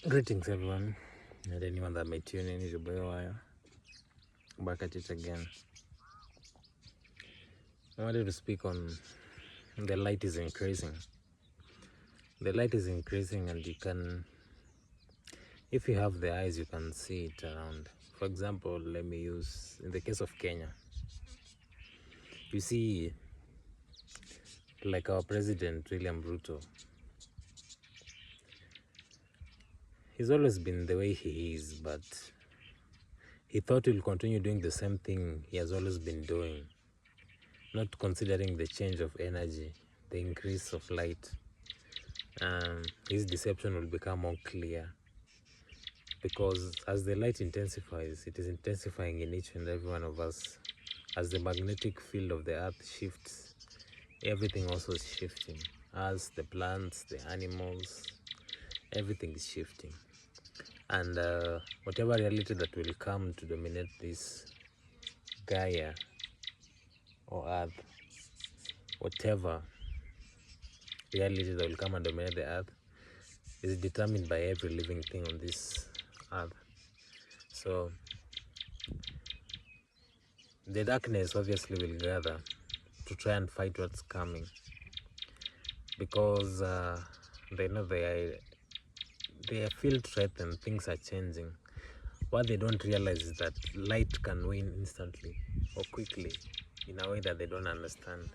Greetings everyone, and anyone that may tune in. Is your boy Wire back at it again. I wanted to speak on the light is increasing. The light is increasing, and you can, if you have the eyes, you can see it around. For example, let me use in the case of Kenya. You see, like our president William Ruto, he's always been the way he is, but he thought he'll continue doing the same thing he has always been doing, not considering the change of energy, the increase of light. His deception will become more clear, because as the light intensifies, it is intensifying in each and every one of us. As the magnetic field of the earth shifts, everything also is shifting. As the plants, the animals, everything is shifting. And whatever reality that will come to dominate this Gaia or earth, whatever reality that will come and dominate the earth is determined by every living thing on this earth. So the darkness obviously will gather to try and fight what's coming, because they know they feel threatened. Things are changing. What they don't realize is that light can win instantly or quickly in a way that they don't understand.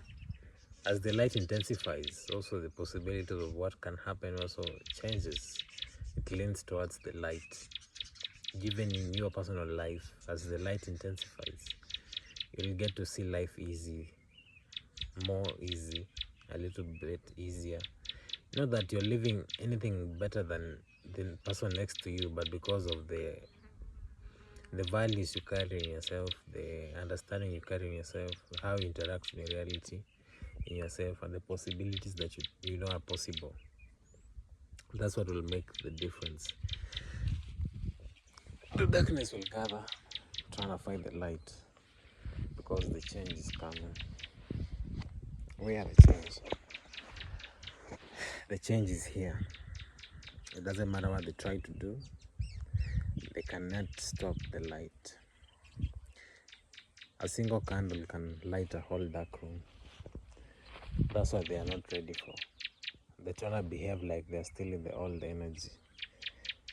As the light intensifies, also the possibility of what can happen also changes. It leans towards the light. Even in your personal life, as the light intensifies, you'll get to see life more easy, a little bit easier. Not that you're living anything better than the person next to you, but because of the values you carry in yourself, the understanding you carry in yourself, how you interact with reality in yourself, and the possibilities that you know are possible. That's what will make the difference. The darkness will gather, trying to find the light, because the change is coming. We are the change. The change is here. It doesn't matter what they try to do, they cannot stop the light. A single candle can light a whole dark room. That's what they are not ready for. They try to behave like they're still in the old energy.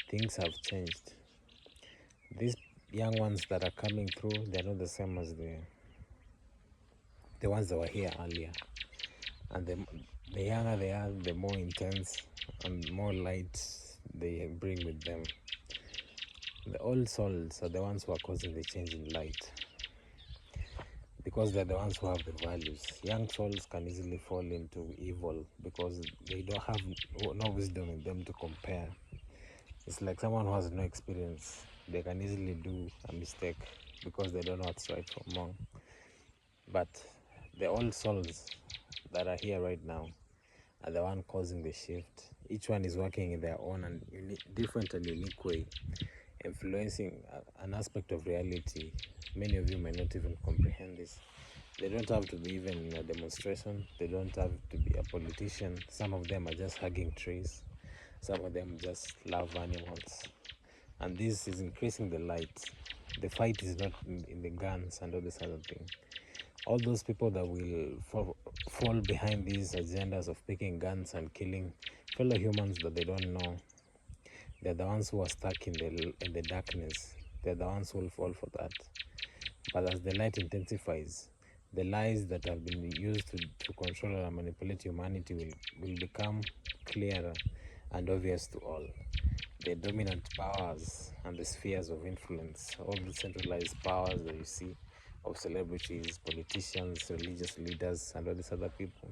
Things have changed. These young ones that are coming through, they're not the same as the ones that were here earlier. And the younger they are, the more intense and more light they bring with them. The old souls are the ones who are causing the change in light, because they're the ones who have the values. Young souls can easily fall into evil because they don't have no wisdom in them to compare. It's like someone who has no experience. They can easily do a mistake because they don't know what's right from wrong. But the old souls that are here right now are the one causing the shift. Each one is working in their own and different and unique way, influencing an aspect of reality. Many of you may not even comprehend this. They don't have to be even in a demonstration. They don't have to be a politician. Some of them are just hugging trees. Some of them just love animals. And this is increasing the light. The fight is not in the guns and all this other thing. All those people that will fall behind these agendas of picking guns and killing fellow humans that they don't know, they're the ones who are stuck in the darkness. They're the ones who will fall for that. But as the light intensifies, the lies that have been used to control and manipulate humanity will become clearer and obvious to all. The dominant powers and the spheres of influence, all the centralized powers that you see of celebrities, politicians, religious leaders, and all these other people,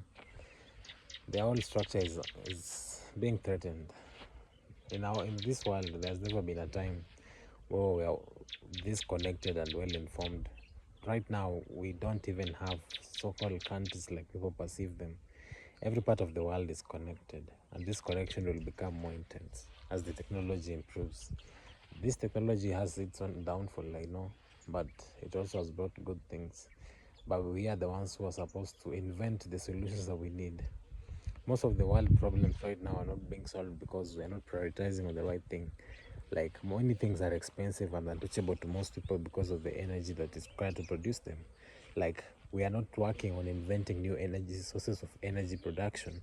their whole structure is being threatened. In this world, there's never been a time where we are this connected and well informed. Right now, we don't even have so-called countries like people perceive them. Every part of the world is connected, and this connection will become more intense as the technology improves. This technology has its own downfall, I know, but it also has brought good things. But we are the ones who are supposed to invent the solutions that we need Most of the world problems right now are not being solved because we're not prioritizing on the right thing. Like many things are expensive and untouchable to most people because of the energy that is required to produce them. Like we are not working on inventing new energy sources of energy production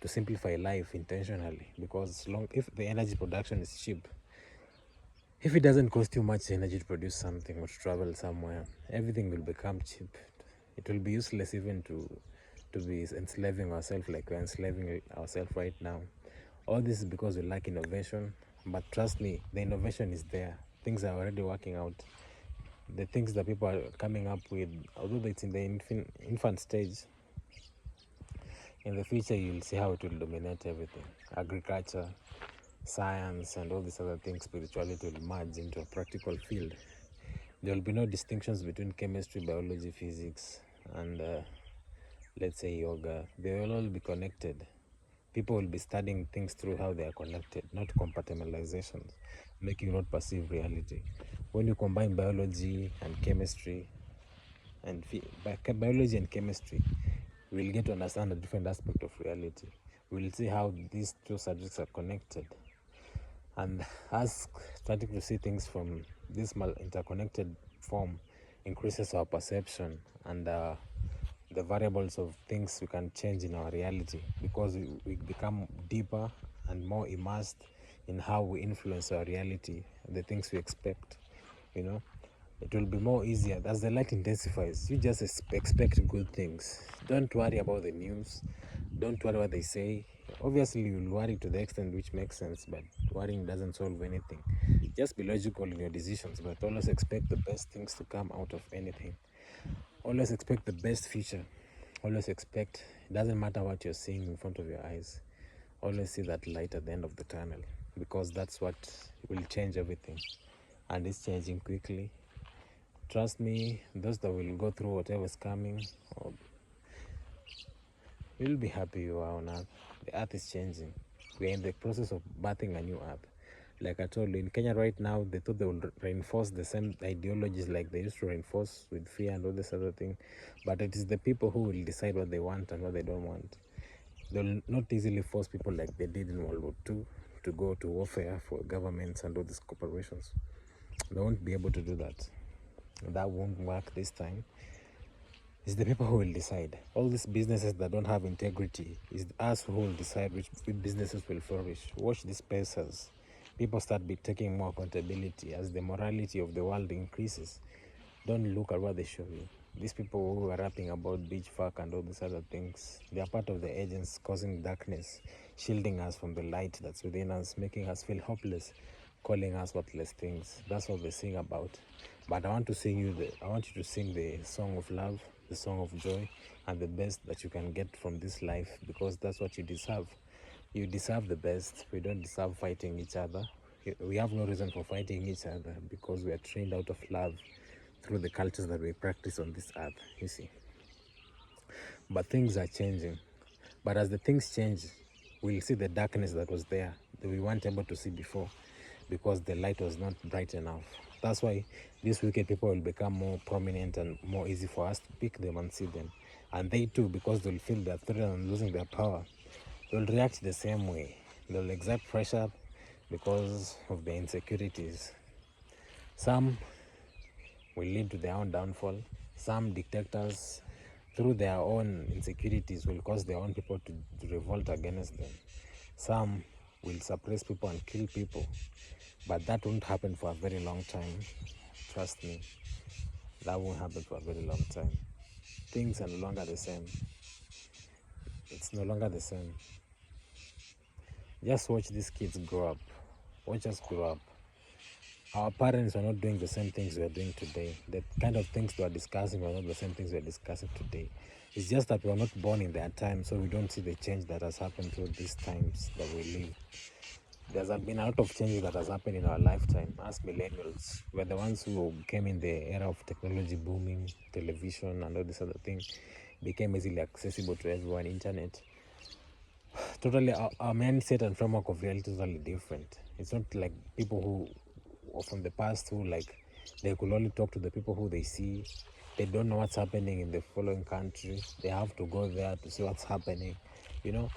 to simplify life intentionally, because long if the energy production is cheap, if it doesn't cost too much energy to produce something or to travel somewhere, everything will become cheap. It will be useless even to be enslaving ourselves like we're enslaving ourselves right now. All this is because we lack innovation, but trust me, the innovation is there. Things are already working out. The things that people are coming up with, although it's in the infant stage, in the future you'll see how it will dominate everything. Agriculture, science, and all these other things, spirituality will merge into a practical field. There will be no distinctions between chemistry, biology, physics, and let's say yoga. They will all be connected. People will be studying things through how they are connected, not compartmentalizations, making not perceive reality. When you combine biology and chemistry, and biology and chemistry, we'll get to understand a different aspect of reality. We'll see how these two subjects are connected, and us starting to see things from this interconnected form increases our perception and the variables of things we can change in our reality, because we become deeper and more immersed in how we influence our reality, the things we expect, you know. It will be more easier as the light intensifies. You just expect good things. Don't worry about the news. Don't worry what they say. Obviously you'll worry to the extent which makes sense, but worrying doesn't solve anything. Just be logical in your decisions, but always expect the best things to come out of anything. Always expect the best future. Always expect, it doesn't matter what you're seeing in front of your eyes. Always see that light at the end of the tunnel, because that's what will change everything. And it's changing quickly. Trust me, those that will go through whatever's coming, you'll be happy you are on Earth. The Earth is changing. We're in the process of birthing a new Earth. Like I told you, in Kenya right now, they thought they would reinforce the same ideologies like they used to reinforce with fear and all this other thing. But it is the people who will decide what they want and what they don't want. They'll not easily force people like they did in World War II to go to warfare for governments and all these corporations. They won't be able to do that. That won't work this time. It's the people who will decide. All these businesses that don't have integrity, is us who will decide which businesses will flourish. Watch these spaces. People start taking more accountability as the morality of the world increases. Don't look at what they show you. These people who are rapping about beach fuck and all these other things, they are part of the agents causing darkness, shielding us from the light that's within us, making us feel hopeless, calling us worthless things. That's what they sing about. But I want you to sing the song of love, the song of joy, and the best that you can get from this life, because that's what you deserve. You deserve the best. We don't deserve fighting each other. We have no reason for fighting each other, because we are trained out of love through the cultures that we practice on this earth, you see. But things are changing. But as the things change, we'll see the darkness that was there that we weren't able to see before, because the light was not bright enough. That's why these wicked people will become more prominent and more easy for us to pick them and see them. And they too, because they'll feel their threat and losing their power, they'll react the same way. They'll exert pressure because of their insecurities. Some will lead to their own downfall. Some dictators, through their own insecurities, will cause their own people to revolt against them. Some will suppress people and kill people, but that won't happen for a very long time. Trust me, that won't happen for a very long time. Things are no longer the same. It's no longer the same. Just watch these kids grow up. Watch us grow up. Our parents are not doing the same things we are doing today. The kind of things we are discussing are not the same things we are discussing today. It's just that we are not born in their time, so we don't see the change that has happened through these times that we live. There's been a lot of changes that has happened in our lifetime. As millennials, we're the ones who came in the era of technology booming, television and all this other thing became easily accessible to everyone, internet. Totally, our mindset and framework of reality is totally different. It's not like people who or from the past who like they could only talk to the people who they see. They don't know what's happening in the following country. They have to go there to see what's happening. you know,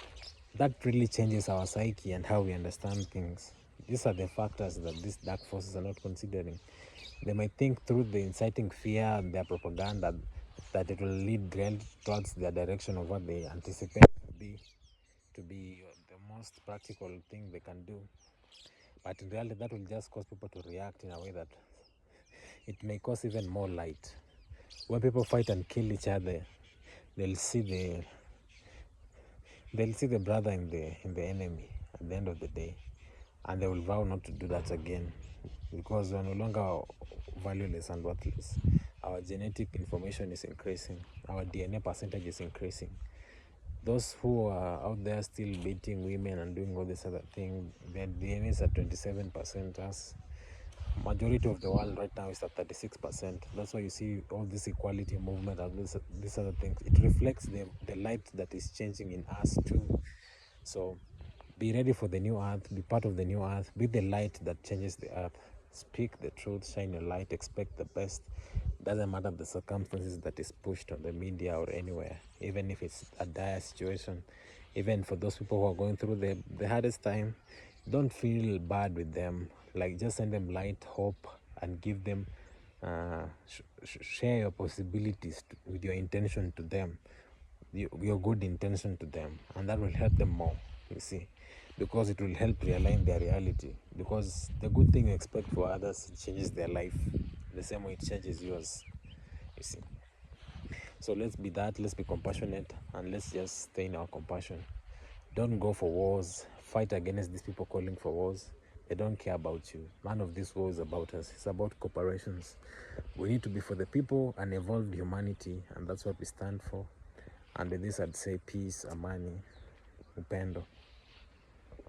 that really changes our psyche and how we understand things. These are the factors that these dark forces are not considering. They might think through the inciting fear and their propaganda that it will lead towards their direction of what they anticipate to be the most practical thing they can do. But in reality, that will just cause people to react in a way that it may cause even more light. When people fight and kill each other, they'll see the brother in the enemy at the end of the day, and they will vow not to do that again, because we're no longer valueless and worthless. Our genetic information is increasing, our DNA percentage is increasing. Those who are out there still beating women and doing all this other thing, their DNA is at 27%. As majority of the world right now is at 36%. That's why you see all this equality movement and these other things. It reflects the light that is changing in us too. So be ready for the new earth, be part of the new earth, be the light that changes the earth. Speak the truth, shine your light, expect the best. Doesn't matter the circumstances that is pushed on the media or anywhere, even if it's a dire situation. Even for those people who are going through the hardest time, don't feel bad with them. Like, just send them light, hope, and give them share your possibilities with your intention to them, your good intention to them, and that will help them more, you see, because it will help realign their reality. Because the good thing you expect for others changes their life the same way it changes yours, you see. So let's be compassionate, and let's just stay in our compassion. Don't go for wars, fight against these people calling for wars. They don't care about you. None of this war is about us, it's about corporations. We need to be for the people and evolved humanity, and that's what we stand for. And with this, I'd say peace, amani, upendo.